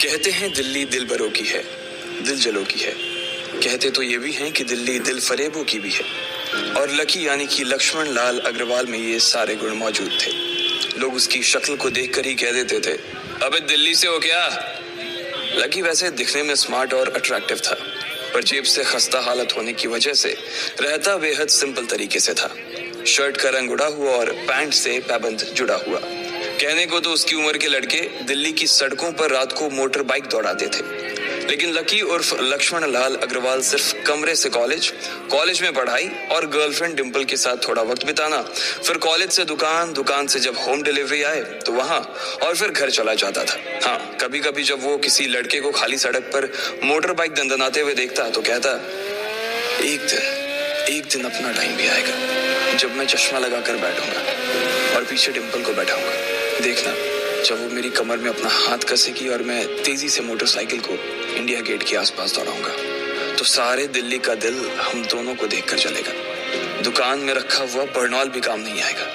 कहते हैं दिल्ली दिल बरों की है, दिल जलों की है। कहते तो ये भी हैं कि दिल्ली दिल फरेबों की भी है। और लकी यानी कि लक्ष्मण लाल अग्रवाल में ये सारे गुण मौजूद थे। लोग उसकी शक्ल को देखकर ही कह देते थे, अबे दिल्ली से हो क्या? लकी वैसे दिखने में स्मार्ट और अट्रैक्टिव था, पर जेब से खस्ता हालत होने की वजह से रहता बेहद सिंपल तरीके से था। शर्ट का रंग उड़ा हुआ और पैंट से पैबंद जुड़ा हुआ। कहने को तो उसकी उम्र के लड़के दिल्ली की सड़कों पर रात को मोटर बाइक दौड़ाते थे, लेकिन लकी उर्फ लक्ष्मण लाल अग्रवाल सिर्फ कमरे से कॉलेज में पढ़ाई और गर्लफ्रेंड डिंपल के साथ थोड़ा वक्त बिताना, फिर कॉलेज से दुकान, दुकान से जब होम डिलीवरी आए तो वहां, और फिर घर चला जाता था। हाँ, कभी कभी जब वो किसी लड़के को खाली सड़क पर मोटर बाइक दंदनाते हुए देखता तो कहता, एक दिन अपना टाइम भी आएगा जब मैं चश्मा लगाकर बैठूंगा और पीछे डिंपल को बैठाऊंगा। देखना, जब वो मेरी कमर में अपना हाथ कसेगी और मैं तेजी से मोटरसाइकिल को इंडिया गेट के आसपास दौड़ाऊंगा, तो सारे दिल्ली का दिल हम दोनों को देखकर चलेगा। दुकान में रखा हुआ बर्नॉल भी काम नहीं आएगा।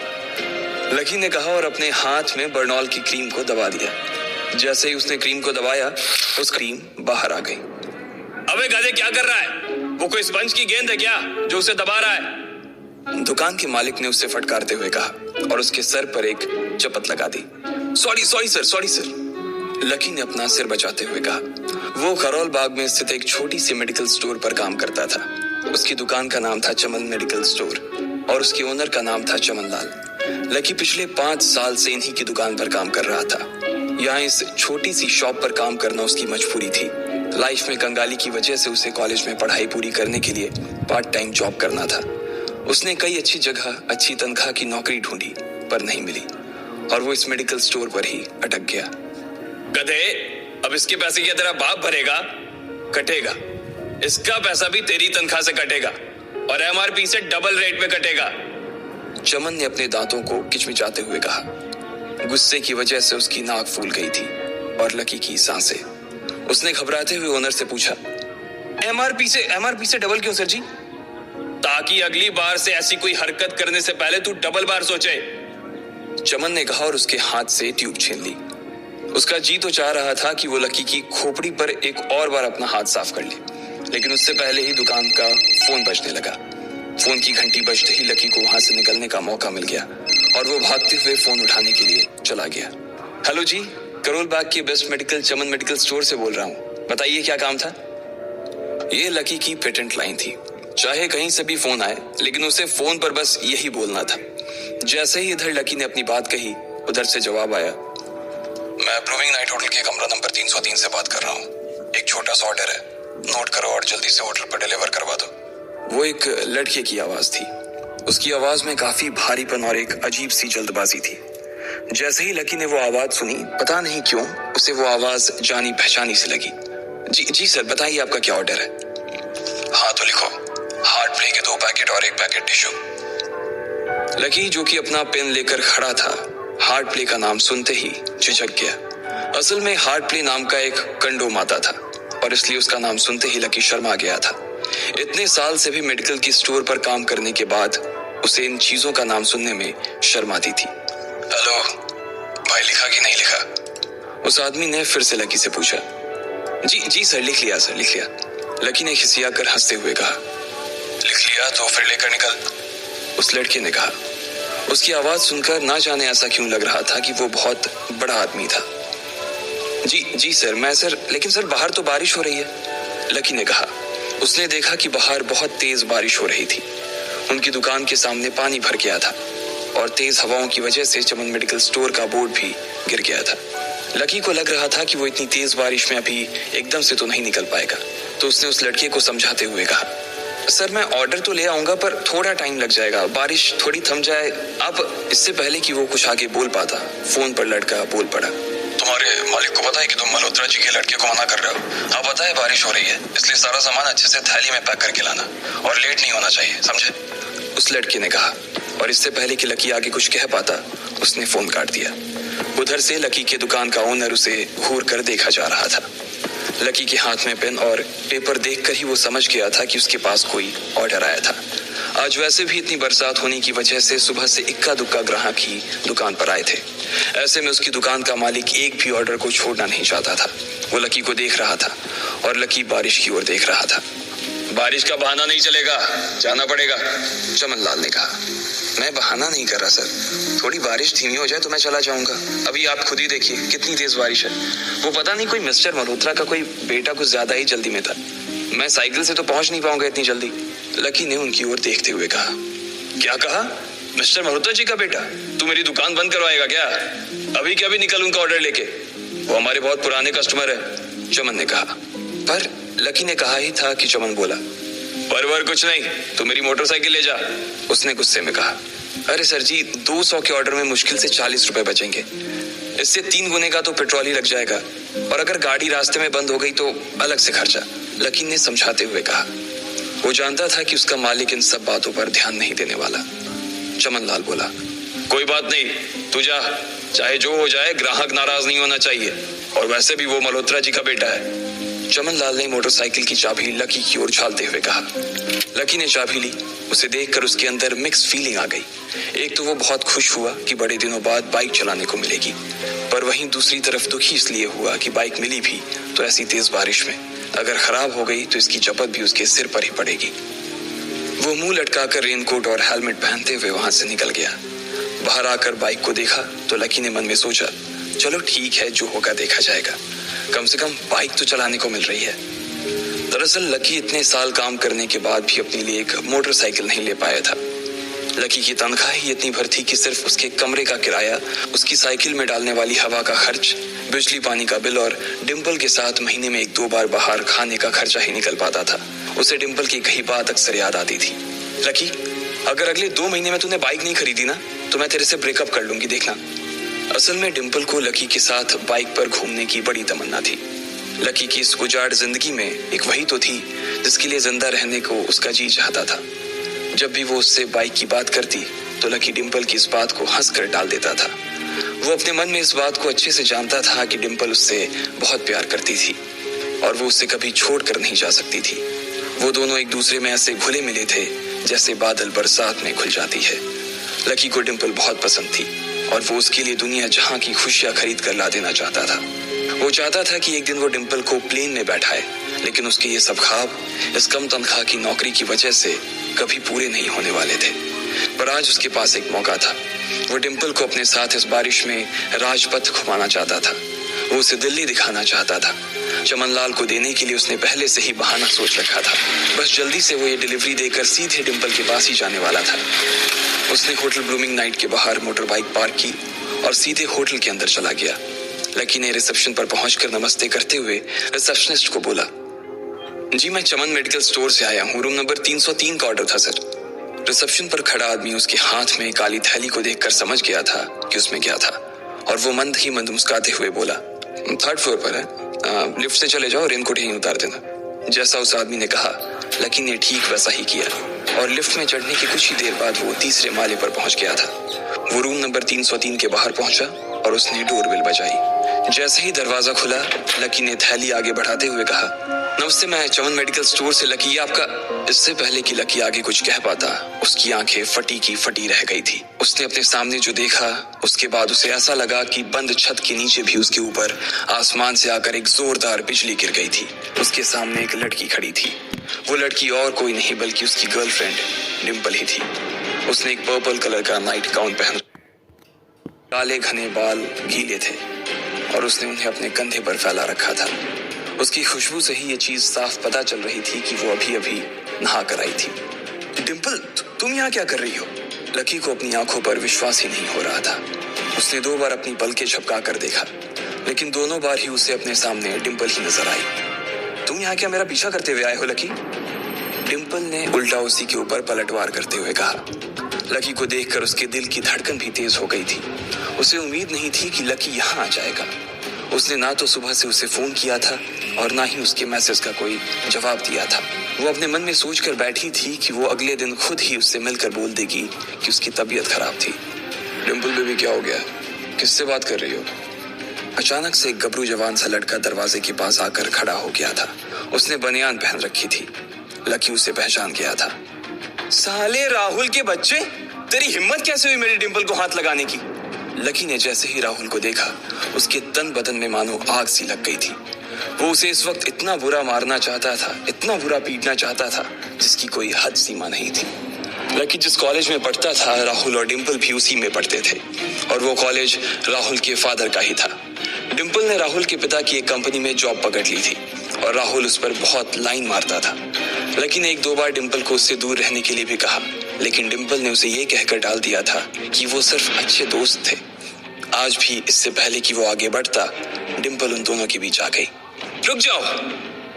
लकी ने कहा और अपने हाथ में बर्नॉल की क्रीम को दबा दिया। जैसे ही उसने क्रीम को दबाया, उस क्रीम बाहर आ गई। अबे गधे, क्या कर रहा है? वो कोई स्पंज की गेंद है क्या जो उसे दबा रहा है? दुकान के मालिक ने उससे फटकारते हुए कहा और उसके सर पर एक चपत लगा दी। Sorry sir. लकी ने अपना सिर बचाते हुए कहा। वो खरोल बाग में स्थित एक छोटी सी मेडिकल स्टोर पर काम करता था। उसकी दुकान का नाम था चमन मेडिकल स्टोर और उसके ओनर का नाम था चमन लाल। लकी पिछले 5 साल से इन्हीं की दुकान पर काम कर रहा था। यहाँ इस छोटी सी शॉप पर काम करना उसकी मजबूरी थी। लाइफ में कंगाली की वजह से उसे कॉलेज में पढ़ाई पूरी करने के लिए पार्ट टाइम जॉब करना था। उसने कई अच्छी जगह अच्छी तनख्वाह की नौकरी ढूंढी, पर नहीं मिली और वो इस मेडिकल स्टोर पर ही अटक गया। गधे, अब इसके पैसे क्या तेरा बाप भरेगा? कटेगा। इसका पैसा भी तेरी तनख्वाह से कटेगा और एमआरपी से डबल रेट में कटेगा। चमन ने अपने दांतों को किचमिचाते हुए कहा। गुस्से की वजह से उसकी नाक फूल गई थी और लकी की सांसें। उसने घबराते हुए ओनर से पूछा, एमआरपी से डबल क्यों सर जी? ताकि अगली बार से ऐसी कोई हरकत करने से पहले तू डबल बार सोचे। चमन ने कहा और उसके हाथ से ट्यूब छीन ली। उसका जी तो चाह रहा था कि वो लकी की खोपड़ी पर एक और बार अपना हाथ साफ कर ले, लेकिन उससे पहले ही दुकान का फोन बजने लगा। फोन की घंटी बजते ही लकी को वहां से निकलने का मौका मिल गया और वो भागते हुए फोन उठाने के लिए चला गया। हेलो जी, करोल बाग के बेस्ट मेडिकल चमन मेडिकल स्टोर से बोल रहा हूँ, बताइए क्या काम था? ये लकी की पेटेंट लाइन थी। चाहे कहीं से भी फोन आए, लेकिन उसे फोन पर बस यही बोलना था। जैसे ही इधर लकी ने अपनी बात कही, उधर से जवाब आया, मैं अप्रूविंग नाइट होटल के कमरा नंबर 303 से बात कर रहा हूँ। एक छोटा सा ऑर्डर है, नोट करो और जल्दी से होटल पर डिलीवर करवा दो। वो एक लड़के की आवाज थी। उसकी आवाज में काफी भारीपन और एक अजीब सी जल्दबाजी थी। जैसे ही लकी ने वो आवाज सुनी, पता नहीं क्यों उसे वो आवाज जानी पहचानी सी लगी। जी सर, बताइए आपका क्या ऑर्डर है? हाँ तो लिखो, हार्ट प्ले के 2 पैकेट और 1 पैकेट टिश्यू। लकी, जो कि अपना पेन लेकर खड़ा था, हार्ट प्ले का नाम सुनते ही झिझक गया। असल में हार्ट प्ले नाम का एक कंडोम आता था और इसलिए उसका नाम सुनते ही लकी शर्मा गया था। इतने साल से भी मेडिकल की स्टोर पर काम करने के बाद उसे इन चीजों का नाम सुनने में शर्म आती थी। हेलो भाई, लिखा कि नहीं लिखा? उस आदमी ने फिर से लकी से पूछा। जी सर, लिख लिया सर, लिख लिया। लकी ने खिसिया कर हंसते हुए कहा। लिख लिया तो फिर लेकर निकल, उस लड़के ने कहा। उसकी आवाज सुनकर ना जाने ऐसा क्यों लग रहा था कि वो बहुत बड़ा आदमी था। जी सर, मैं सर, लेकिन सर बाहर तो बारिश हो रही है, लकी ने कहा। उसने देखा कि बाहर बहुत तेज बारिश हो रही थी। उनकी दुकान के सामने पानी भर गया था और तेज हवाओं की वजह से चमन मेडिकल स्टोर का बोर्ड भी गिर गया था। लकी को लग रहा था कि वो इतनी तेज बारिश में अभी एकदम से तो नहीं निकल पाएगा, तो उसने उस लड़के को समझाते हुए कहा, सर मैं ऑर्डर तो ले आऊंगा पर थोड़ा टाइम लग जाएगा, बारिश थोड़ी थम जाए। अब इससे पहले कि वो कुछ आगे बोल पाता, फोन पर लड़का बोल पड़ा। तुम्हारे मालिक को पता है कि तुम मल्होत्रा जी के लड़के को मना कर रहे हो? हाँ पता है, बारिश हो रही है, इसलिए सारा सामान अच्छे से थैली में पैक करके लाना और लेट नहीं होना चाहिए, समझे? उस लड़के ने कहा और इससे पहले कि लकी आगे कुछ कह पाता, उसने फोन काट दिया। उधर से लकी के दुकान का ओनर उसे घूर कर देखा जा रहा था। लकी के हाथ में पेन और पेपर देखकर ही वो समझ गया था कि उसके पास कोई ऑर्डर आया था। आज वैसे भी इतनी बरसात होने की वजह से सुबह से इक्का दुक्का ग्राहक ही दुकान पर आए थे। ऐसे में उसकी दुकान का मालिक एक भी ऑर्डर को छोड़ना नहीं चाहता था। वो लकी को देख रहा था और लकी बारिश की ओर देख रहा था। बारिश का बहाना नहीं चलेगा, जाना पड़ेगा, चमन लाल ने कहा। मैं बहाना नहीं कर रहा सर, थोड़ी बारिश धीमी हो जाए तो मैं चला जाऊंगा। अभी आप खुद ही देखिए कितनी तेज बारिश है। वो पता नहीं कोई मिस्टर मल्होत्रा का कोई बेटा कुछ ज्यादा ही जल्दी में था। मैं साइकिल से तो पहुंच नहीं पाऊंगा इतनी जल्दी। लकी ने उनकी ओर देखते हुए कहा। क्या कहा? मिस्टर मल्होत्रा जी का बेटा? तू मेरी दुकान बंद करवाएगा क्या? अभी क्या भी निकल उनका ऑर्डर लेके, वो हमारे बहुत पुराने कस्टमर है, चमन ने कहा। पर लकी ने कहा ही था कि चमन बोला। पर कुछ नहीं, तू मेरी मोटरसाइकिल ले जा, उसने गुस्से में कहा। अरे सर जी, 200 के ऑर्डर में मुश्किल से 40 रुपए बचेंगे। इससे 3 गुने का तो पेट्रोल ही लग जाएगा, और अगर गाड़ी रास्ते में बंद हो गई तो अलग से खर्चा, लकी ने समझाते हुए कहा। वो जानता था कि उसका मालिक इन सब बातों पर ध्यान नहीं देने वाला। चमन लाल बोला। कोई बात नहीं, तू जा, चाहे जो हो जाए ग्राहक नाराज नहीं होना चाहिए, और वैसे भी वो मल्होत्रा जी का बेटा है। चमन लाल ने मोटरसाइकिल की चाबी लकी की ओर उछालते हुए कहा। लकी ने चाबी ली। उसे देखकर उसके अंदर मिक्स फीलिंग आ गई। एक तो वो बहुत खुश हुआ कि बड़े दिनों बाद बाइक चलाने को मिलेगी, पर वहीं दूसरी तरफ दुखी इसलिए हुआ कि बाइक मिली भी तो ऐसी तेज बारिश में, अगर खराब हो गई तो इसकी चपत भी उसके सिर पर ही पड़ेगी। वो मुंह लटकाकर रेनकोट और हेलमेट पहनते हुए वहां से निकल गया। बाहर आकर बाइक को देखा तो लकी ने मन में सोचा, चलो ठीक है, जो होगा देखा जाएगा, कम से कम बाइक तो चलाने को मिल रही है। दरअसल लकी इतने साल काम करने के बाद भी अपने लिए एक मोटरसाइकिल नहीं ले पाया था। लकी की तनख्वाह ही इतनी भर थी कि सिर्फ उसके कमरे का किराया, उसकी साइकिल में डालने वाली हवा का खर्च, बिजली पानी का बिल और डिम्पल के साथ महीने में 1-2 बार बाहर खाने का खर्चा ही निकल पाता था। उसे डिम्पल की कही बात अक्सर याद आती थी। लकी, अगर अगले 2 महीने में तूने बाइक नहीं खरीदी ना तो मैं तेरे से ब्रेकअप कर लूंगी, देखना। असल में डिम्पल को लकी के साथ बाइक पर घूमने की बड़ी तमन्ना थी। लकी की इस उजाड़ जिंदगी में एक वही तो थी जिसके लिए जिंदा रहने को उसका जी चाहता था। जब भी वो उससे बाइक की बात करती तो लकी डिम्पल की इस बात को हंसकर टाल देता था। वो अपने मन में इस बात को अच्छे से जानता था कि डिम्पल उससे बहुत प्यार करती थी और वो उससे कभी छोड़ कर नहीं जा सकती थी। वो दोनों एक दूसरे में ऐसे घुले मिले थे जैसे बादल बरसात में घुल जाती है। लकी को डिम्पल बहुत पसंद थी और वो उसके लिए दुनिया जहां की खुशियां खरीद कर ला देना चाहता था। वो चाहता था कि एक दिन वो डिम्पल को प्लेन में बैठाए, लेकिन उसके ये सब ख्वाब इस कम तनख्वाह की नौकरी की वजह से कभी पूरे नहीं होने वाले थे। पर आज उसके पास एक मौका था। वो डिम्पल को अपने साथ इस बारिश में राजपथ घुमाना चाहता था। वो उसे दिल्ली दिखाना चाहता था। चमन लाल को देने के लिए उसने पहले से ही बहाना सोच रखा था। बस जल्दी से वो ये डिलीवरी देकर सीधे डिम्पल के पास ही जाने वाला था। उसने होटल ब्लूमिंग नाइट के बाहर मोटर बाइक पार्क की और सीधे होटल के अंदर चला गया। लकी ने रिसेप्शन पर पहुंचकर नमस्ते करते हुए रिसेप्शनिस्ट को बोला, जी मैं चमन मेडिकल स्टोर से आया हूँ, रूम नंबर 303 का ऑर्डर था सर। रिसेप्शन पर खड़ा आदमी उसके हाथ में काली थैली को देखकर समझ गया था कि उसमें क्या था और वो मंद ही मंद मुस्कुराते हुए बोला, 3rd फ्लोर पर है, लिफ्ट से चले जाओ, रेनकोट यहीं उतार देना। जैसा उस आदमी ने कहा लकी ने ठीक वैसा ही किया और लिफ्ट में चढ़ने की कुछ ही देर बाद वो 3रे माले पर पहुंच गया था। वो रूम नंबर 303 के बाहर पहुंचा और उसने डोरबेल बजाई। जैसे ही दरवाजा खुला लकी ने थैली आगे बढ़ाते हुए कहा, नमस्ते, मैं चमन मेडिकल स्टोर से लकी, ये आपका। इससे पहले कि लकी आगे कुछ कह पाता उसकी आंखें फटी की फटी रह गई थी। उसने अपने सामने जो देखा उसके बाद उसे ऐसा लगा कि बंद छत के नीचे भी उसके ऊपर आसमान से आकर एक जोरदार बिजली गिर गई थी। उसके सामने एक लड़की खड़ी थी। वो लड़की और कोई नहीं बल्कि उसकी गर्लफ्रेंड डिम्पल ही थी। उसने एक पर्पल कलर का नाइट गाउन पहन, काले घने बाल गीले थे और उसने उन्हें अपने कंधे पर फैला रखा था। उसकी खुशबू से ही ये चीज साफ पता चल रही थी कि वो अभी अभी नहा कर आई थी। डिम्पल, तुम यहाँ क्या कर रही हो? लकी को अपनी आंखों पर विश्वास ही नहीं हो रहा था। उसने 2 बार अपनी पलकें झपका कर देखा, लेकिन दोनों बार ही उसे अपने सामने डिम्पल ही नजर आई। तुम यहाँ क्या मेरा पीछा करते हुए आए हो लकी? डिम्पल ने उल्टा उसी के ऊपर पलटवार करते हुए कहा। लकी को देखकर उसके दिल की धड़कन भी तेज हो गई थी। उसे उम्मीद नहीं थी कि लकी यहाँ आ जाएगा। उसने ना तो सुबह से उसे फोन किया था और ना ही उसके मैसेज का कोई जवाब दिया था। वो अपने मन में सोचकर बैठी थी कि वो अगले दिन खुद ही उससे मिलकर बोल देगी कि उसकी तबीयत खराब थी। डिम्पल बेबी, क्या हो गया? किससे बात कर रही हो? अचानक से एक गबरू जवान सा लड़का दरवाजे के पास आकर खड़ा हो गया था। उसने बनियान पहन रखी थी। लकी उसे पहचान गया था। साले राहुल के बच्चे, तेरी हिम्मत कैसे हुई मेरी डिंपल को हाथ लगाने की? लकी ने जैसे ही राहुल को देखा, उसके तन बदन में मानो आग सी लग गई थी। वो उसे इस वक्त इतना बुरा मारना चाहता था, इतना बुरा पीटना चाहता था, जिसकी कोई हद सीमा नहीं थी। लकी जिस कॉलेज में पढ़ता था, राहुल और डिंपल भी उसी में पढ़ते थे, और वो कॉलेज राहुल के फादर का ही था। डिंपल ने राहुल के पिता की एक कंपनी में जॉब पकड़ ली थी, और राहुल उस पर बहुत लाइन मारता था। लकी ने 1-2 बार डिंपल को उससे दूर रहने के लिए भी कहा, लेकिन डिंपल ने उसे ये कहकर टाल दिया था कि वो सिर्फ अच्छे दोस्त थे। आज भी इससे पहले कि वो आगे बढ़ता, डिंपल उन दोनों के बीच आ गई। रुक जाओ,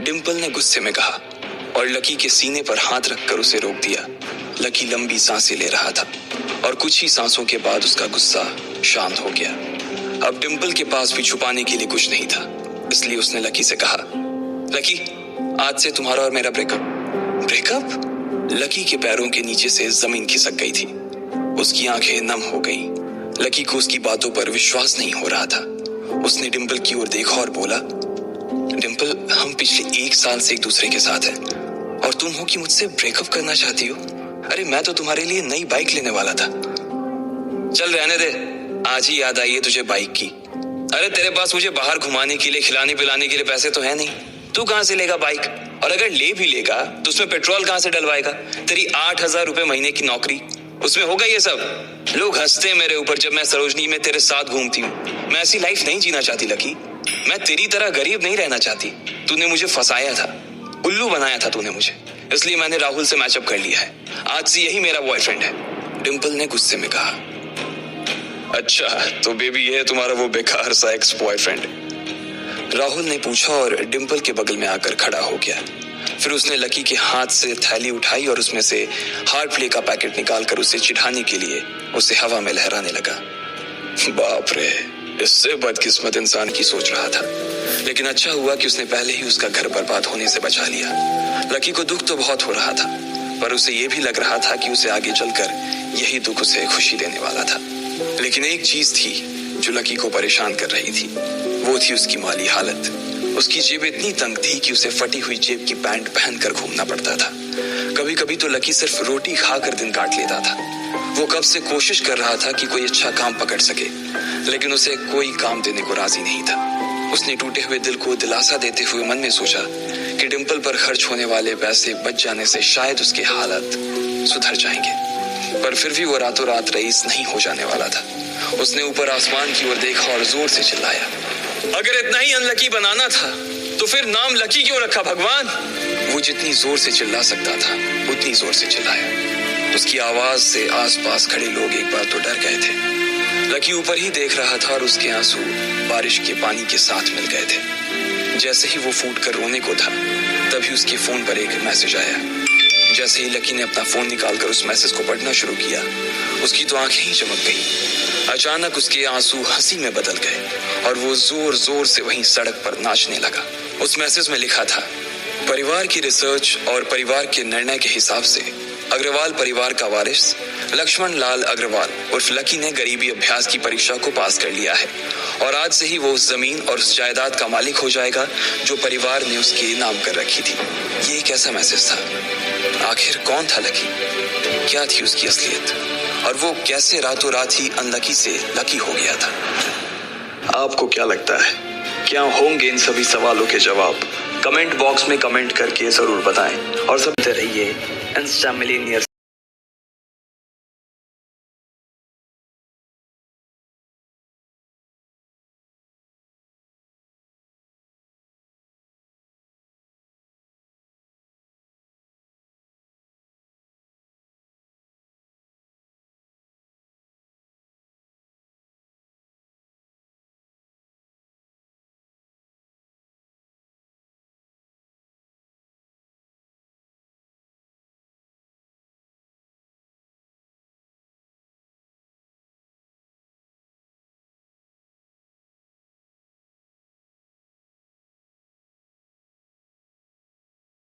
डिंपल ने गुस्से में कहा, और लकी के सीने पर हाथ रखकर उसे रोक दिया। लकी लंबी सांसें ले रहा था, और कुछ ही सांसों के बाद उसका गुस्सा शांत हो गया। अब डिंपल के पास भी छुपाने के लिए कुछ नहीं था, इसलिए उसने लकी से कहा, लकी, आज से तुम्हारा और मेरा ब्रेकअप? लकी के पैरों के नीचे से जमीन खिसक गई थी। उसकी आंखें नम हो गई। लकी को उसकी बातों पर विश्वास नहीं हो रहा था। उसने डिंपल की ओर देखा और बोला, डिंपल, हम पिछले 1 साल से एक दूसरे के साथ हैं, और तुम हो कि मुझसे ब्रेकअप करना चाहती हो? अरे मैं तो तुम्हारे लिए नई बाइक लेने वाला था। चल रहने दे, आज ही याद आई है तुझे बाइक की। अरे तेरे पास मुझे बाहर घुमाने के लिए, खिलाने पिलाने के लिए पैसे तो है नहीं। तू कहां से लेगा बाइक? और अगर ले भी लेगा तो उसमें पेट्रोल कहां से डलवाएगा? तेरी 8,000 रुपए महीने की नौकरी, उसमें होगा ये सब? लोग हंसते हैं मेरे ऊपर जब मैं सरोजनी में तेरे साथ घूमती हूँ। मैं ऐसी लाइफ नहीं जीना चाहती लकी। मैं तेरी तरह गरीब नहीं रहना चाहती। तूने मुझे फंसाया था, उल्लू बनाया था तूने मुझे, इसलिए मैंने राहुल से मैचअप कर लिया है। आज से यही मेरा बॉयफ्रेंड है, डिंपल ने गुस्से में कहा। अच्छा, तो बेबी ये है तुम्हारा वो बेकार सा एक्स बॉयफ्रेंड? राहुल ने पूछा और डिंपल के बगल में आकर खड़ा हो गया। फिर उसने लकी के हाथ से थैली उठाई और उसमें से हार्ड प्ले का पैकेट निकालकर उसे चिढ़ाने के लिए उसे हवा में लहराने लगा। बाप रे, इससे बदकिस्मत इंसान की सोच रहा था, लेकिन अच्छा हुआ कि उसने पहले ही उसका घर बर्बाद होने से बचा लिया। लकी को दुख तो बहुत हो रहा था, पर उसे ये भी लग रहा था कि उसे आगे चलकर यही दुख उसे खुशी देने वाला था। लेकिन एक चीज थी जो लकी को परेशान कर रही थी, वो थी उसकी माली हालत। उसकी जेब इतनी तंग थी कि उसे फटी हुई जेब की पैंट पहनकर घूमना पड़ता था। कभी कभी तो लकी सिर्फ रोटी खाकर दिन काट लेता था। वो कब से कोशिश कर रहा था कि कोई अच्छा काम पकड़ सके, लेकिन उसे कोई काम देने को राजी नहीं था। उसने टूटे हुए दिल को दिलासा देते हुए मन में सोचा कि डिंपल पर खर्च होने वाले पैसे बच जाने से शायद उसके हालत सुधर जाएंगे। पर फिर भी वो रातों रात रईस नहीं हो जाने वाला था। उसने ऊपर आसमान की ओर देखा और जोर से चिल्लाया, अगर इतना ही अनलकी बनाना था तो फिर नाम लकी क्यों रखा भगवान? वो जितनी जोर से चिल्ला सकता था उतनी जोर से चिल्लाया। उसकी आवाज से आसपास खड़े लोग एक बार तो डर गए थे। लकी ऊपर ही देख रहा था और उसके आंसू बारिश के पानी के साथ मिल गए थे। जैसे ही वो फूट कर रोने को था, तभी उसके फोन पर एक मैसेज आया। जैसे ही लकी ने अपना फोन निकालकर उस मैसेज को पढ़ना शुरू किया, उसकी तो आंखें ही चमक गई। अचानक उसके आंसू हंसी में बदल गए और वो जोर जोर से वहीं सड़क पर नाचने लगा। उस मैसेज में लिखा था, परिवार की रिसर्च और परिवार के निर्णय के हिसाब से अग्रवाल परिवार का वारिस लक्ष्मण लाल अग्रवाल उर्फ लकी ने गरीबी अभ्यास की परीक्षा को पास कर लिया है, और आज से ही वो उस जमीन और उस जायदाद का मालिक हो जाएगा जो परिवार ने उसके नाम कर रखी थी। ये एक ऐसा मैसेज था। आखिर कौन था लकी? क्या थी उसकी असलियत? और वो कैसे रातों रात ही अनलकी से लकी हो गया था? आपको क्या लगता है, क्या होंगे इन सभी सवालों के जवाब? कमेंट बॉक्स में कमेंट करके जरूर बताएं, और सबसे रहिए इंस्टा मिलेनियर्स।